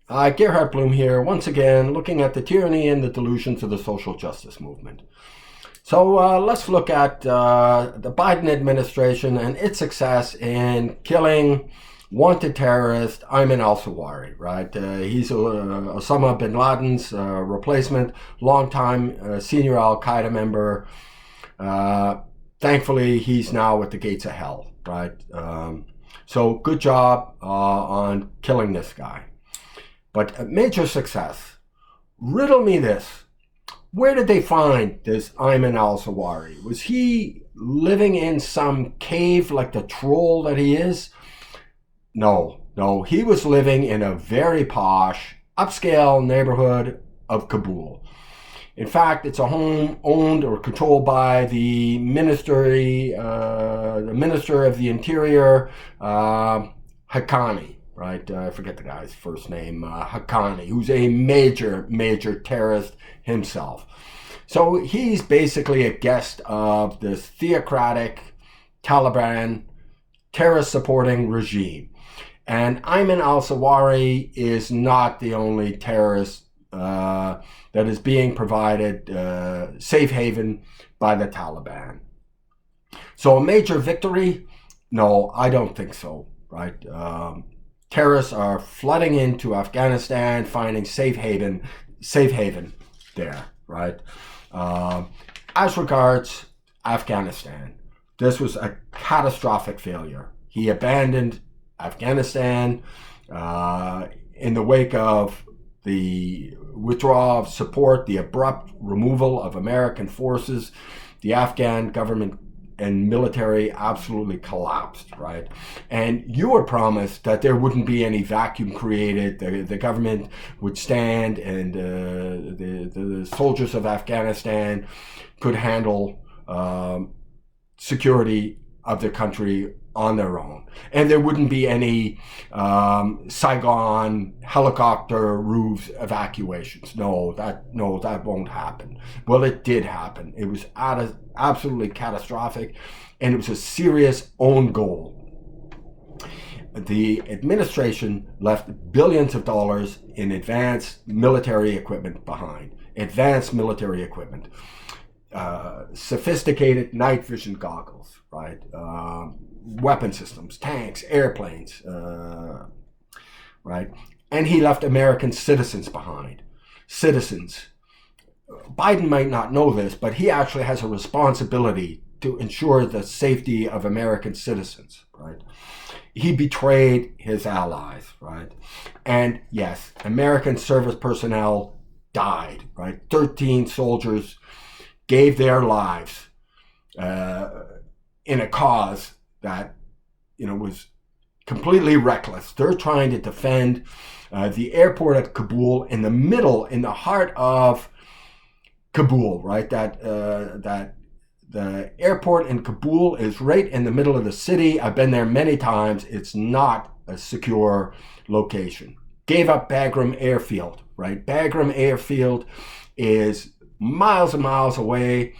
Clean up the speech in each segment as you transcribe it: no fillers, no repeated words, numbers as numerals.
Gerhard Bloom here, once again, looking at the tyranny and the delusions of the social justice movement. So let's look at the Biden administration and its success in killing wanted terrorist Ayman al-Zawahiri, right? He's Osama bin Laden's replacement, longtime senior al-Qaeda member. Thankfully, he's now at the gates of hell, right? So good job on killing this guy. But a major success. Riddle me this. Where did they find this Ayman al-Zawahiri? Was he living in some cave like the troll that he is? No. He was living in a very posh, upscale neighborhood of Kabul. In fact, it's a home owned or controlled by the Minister of the Interior, Haqqani. Right, I forget the guy's first name, Haqqani, who's a major terrorist himself. So he's basically a guest of this theocratic Taliban terrorist-supporting regime. And Ayman al-Zawahiri is not the only terrorist that is being provided safe haven by the Taliban. So a major victory? No, I don't think so, right? Terrorists are flooding into Afghanistan, finding safe haven there, right? As regards Afghanistan, this was a catastrophic failure. He abandoned Afghanistan in the wake of the withdrawal of support, the abrupt removal of American forces. The Afghan government and military absolutely collapsed, right? And you were promised that there wouldn't be any vacuum created. The government would stand and the soldiers of Afghanistan could handle security of the country on their own. And there wouldn't be any Saigon helicopter roofs evacuations. No, that won't happen. Well, it did happen. It was absolutely catastrophic, and it was a serious own goal. The administration left billions of dollars in advanced military equipment behind. Advanced military equipment. Sophisticated night vision goggles, right? Weapon systems, tanks, airplanes, right? And he left American citizens behind. Citizens. Biden might not know this, but he actually has a responsibility to ensure the safety of American citizens, right? He betrayed his allies, right? And yes, American service personnel died, right? 13 soldiers gave their lives in a cause that, was completely reckless. They're trying to defend the airport at Kabul in the heart of Kabul, right? That the airport in Kabul is right in the middle of the city. I've been there many times. It's not a secure location. Gave up Bagram Airfield, right? Bagram Airfield is miles and miles away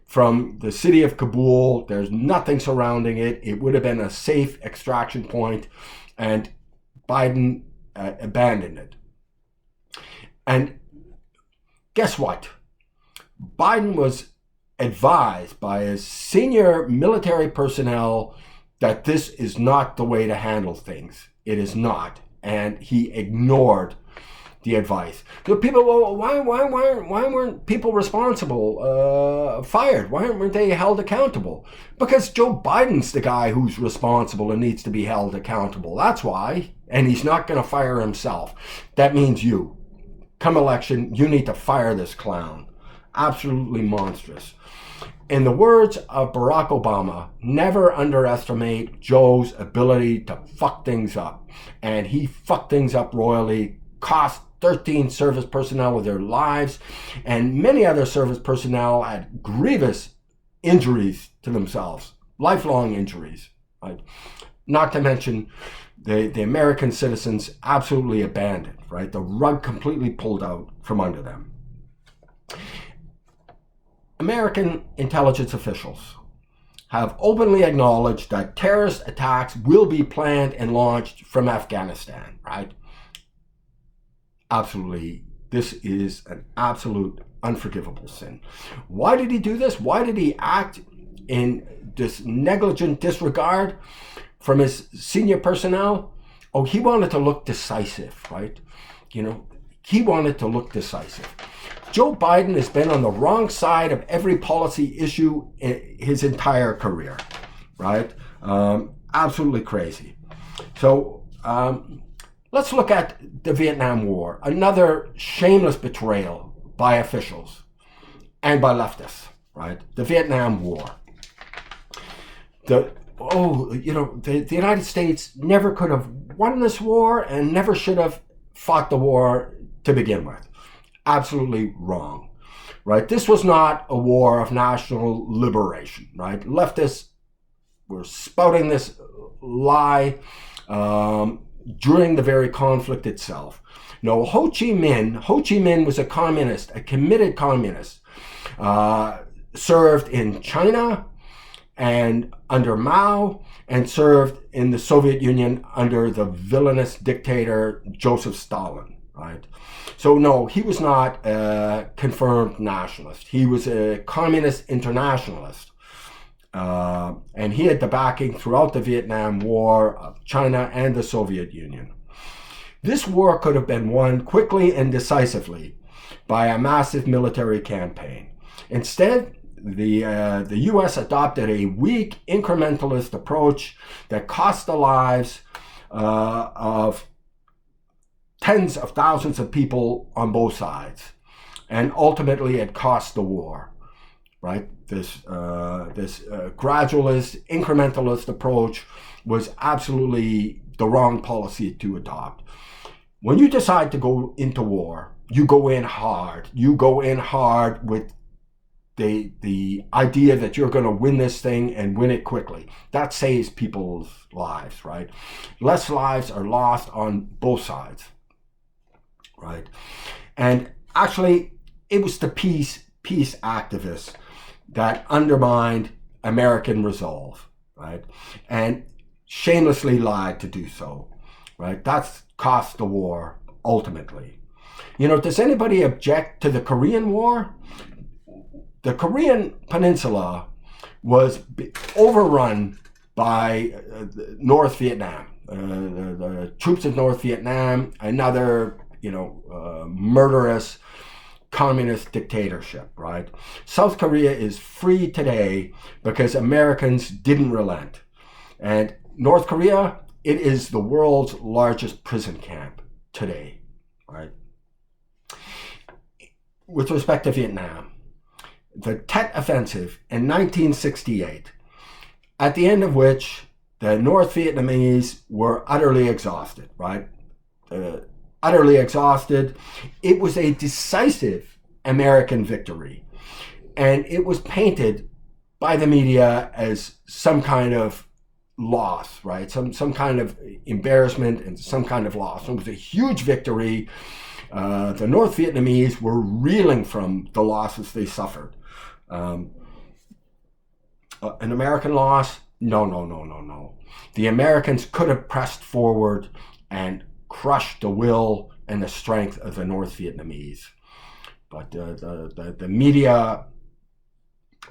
from the city of Kabul. There's nothing surrounding it. It would have been a safe extraction point, and Biden abandoned it. And guess what? Biden was advised by his senior military personnel that this is not the way to handle things. It is not. And he ignored the advice. So people, well, why weren't people responsible fired? Why weren't they held accountable? Because Joe Biden's the guy who's responsible and needs to be held accountable. That's why. And he's not going to fire himself. That means you. Come election, you need to fire this clown. Absolutely monstrous. In the words of Barack Obama, never underestimate Joe's ability to fuck things up. And he fucked things up royally, cost 13 service personnel their lives, and many other service personnel had grievous injuries to themselves, lifelong injuries, right? Not to mention the American citizens absolutely abandoned, right? The rug completely pulled out from under them. American intelligence officials have openly acknowledged that terrorist attacks will be planned and launched from Afghanistan, right? absolutely, this is an absolute unforgivable sin. Why did he do this? Why did he act in this negligent disregard from his senior personnel? Oh, he wanted to look decisive, right? He wanted to look decisive. Joe Biden has been on the wrong side of every policy issue in his entire career, right? Absolutely crazy. So let's look at the Vietnam War, another shameless betrayal by officials and by leftists, right? The Vietnam War. The United States never could have won this war and never should have fought the war to begin with. Absolutely wrong, right? This was not a war of national liberation, right? Leftists were spouting this lie during the very conflict itself. No, Ho Chi Minh was a communist, a committed communist, served in China and under Mao, and served in the Soviet Union under the villainous dictator Joseph Stalin, right? So no, he was not a confirmed nationalist. He was a communist internationalist. And he had the backing throughout the Vietnam War of China and the Soviet Union. This war could have been won quickly and decisively by a massive military campaign. Instead, the U.S. adopted a weak, incrementalist approach that cost the lives of tens of thousands of people on both sides, and ultimately it cost the war. Right? This gradualist, incrementalist approach was absolutely the wrong policy to adopt. When you decide to go into war, you go in hard. You go in hard with the idea that you're going to win this thing and win it quickly. That saves people's lives, right? Less lives are lost on both sides, right? And actually, it was the peace activists that undermined American resolve, right? And shamelessly lied to do so, right? That's cost the war ultimately. Does anybody object to the Korean War? The Korean Peninsula was overrun by North Vietnam, the troops of North Vietnam, another, murderous communist dictatorship, right? South Korea is free today because Americans didn't relent. And North Korea, it is the world's largest prison camp today, right? With respect to Vietnam, the Tet Offensive in 1968, at the end of which the North Vietnamese were utterly exhausted, right? Utterly exhausted. It was a decisive American victory. And it was painted by the media as some kind of loss, right? Some kind of embarrassment and some kind of loss. It was a huge victory. The North Vietnamese were reeling from the losses they suffered. An American loss? No. The Americans could have pressed forward and crushed the will and the strength of the North Vietnamese. But the media,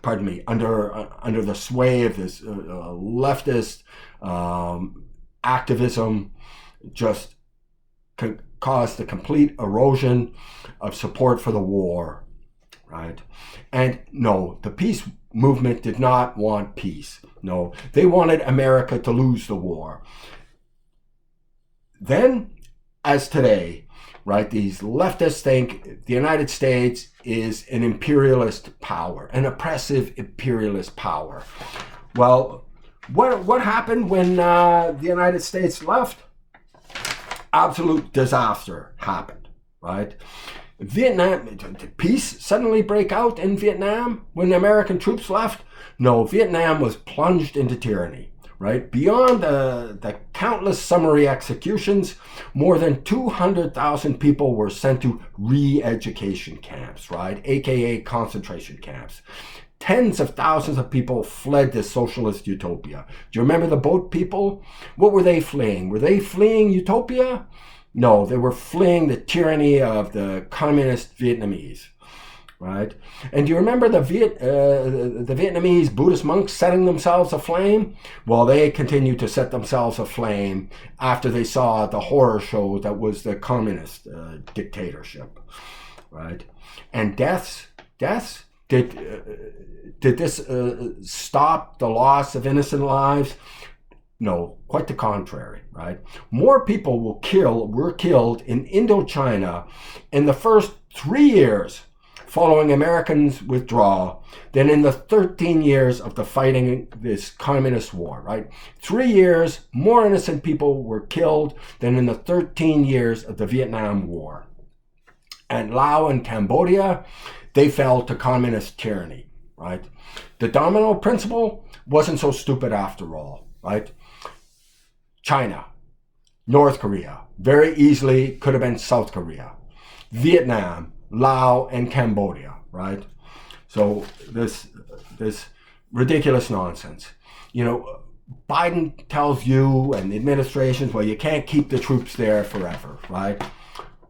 under the sway of this leftist activism, just caused the complete erosion of support for the war, right? And no, the peace movement did not want peace. No, they wanted America to lose the war. Then, as today, right, these leftists think the United States is an imperialist power, an oppressive imperialist power. Well, what happened when the United States left? Absolute disaster happened, right? Vietnam, did peace suddenly break out in Vietnam when the American troops left? No, Vietnam was plunged into tyranny, right? Beyond the countless summary executions, more than 200,000 people were sent to re-education camps, right? AKA concentration camps. Tens of thousands of people fled this socialist utopia. Do you remember the boat people? What were they fleeing? Were they fleeing utopia? No, they were fleeing the tyranny of the communist Vietnamese. Right? And do you remember the Vietnamese Buddhist monks setting themselves aflame? Well, they continued to set themselves aflame after they saw the horror show that was the communist dictatorship, right? And deaths, did this stop the loss of innocent lives? No, quite the contrary, right? More people were killed in Indochina in the first 3 years following Americans' withdrawal than in the 13 years of the fighting this communist war, right? 3 years, more innocent people were killed than in the 13 years of the Vietnam War. And Laos and Cambodia, they fell to communist tyranny, right? The domino principle wasn't so stupid after all, right? China, North Korea, very easily could have been South Korea. Vietnam, Laos, and Cambodia, right? So this ridiculous nonsense. You know, Biden tells you and the administration, well, you can't keep the troops there forever, right?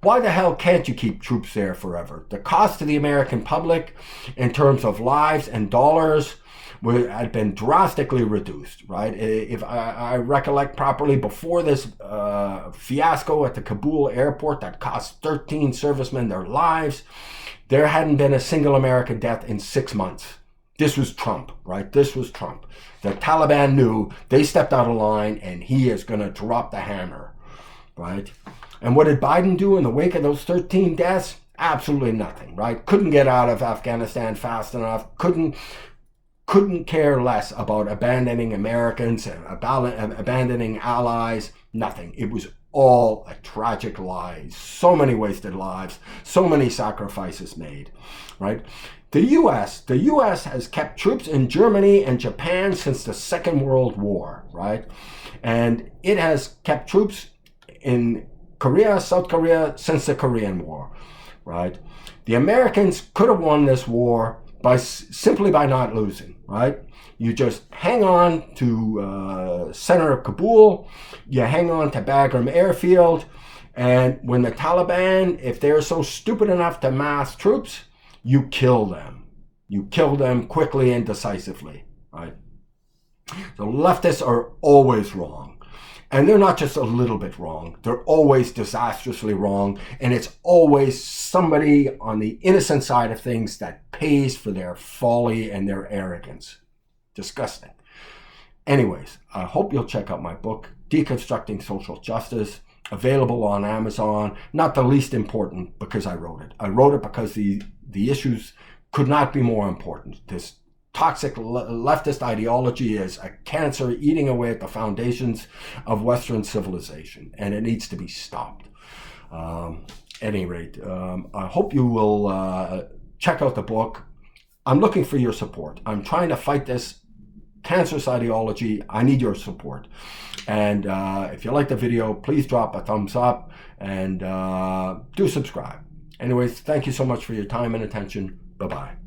Why the hell can't you keep troops there forever? The cost to the American public in terms of lives and dollars had been drastically reduced, right? If I recollect properly, before this fiasco at the Kabul airport that cost 13 servicemen their lives, there hadn't been a single American death in 6 months. This was Trump, right? This was Trump. The Taliban knew, they stepped out of line, and he is going to drop the hammer, right? And what did Biden do in the wake of those 13 deaths? Absolutely nothing, right? Couldn't get out of Afghanistan fast enough, couldn't care less about abandoning Americans, abandoning allies, nothing. It was all a tragic lie. So many wasted lives, so many sacrifices made, right? The U.S. has kept troops in Germany and Japan since the Second World War, right? And it has kept troops in Korea, South Korea, since the Korean War, right? The Americans could have won this war simply by not losing, right? You just hang on to center of Kabul, you hang on to Bagram Airfield, and when the Taliban, if they're so stupid enough to mass troops, you kill them. You kill them quickly and decisively, right? So leftists are always wrong. And they're not just a little bit wrong. They're always disastrously wrong. And it's always somebody on the innocent side of things that pays for their folly and their arrogance. Disgusting. Anyways, I hope you'll check out my book, Deconstructing Social Justice, available on Amazon. Not the least important because I wrote it. I wrote it because the issues could not be more important. This toxic leftist ideology is a cancer eating away at the foundations of Western civilization, and it needs to be stopped. At any rate, I hope you will check out the book. I'm looking for your support. I'm trying to fight this cancerous ideology. I need your support. And if you like the video, please drop a thumbs up and do subscribe. Anyways, thank you so much for your time and attention. Bye-bye.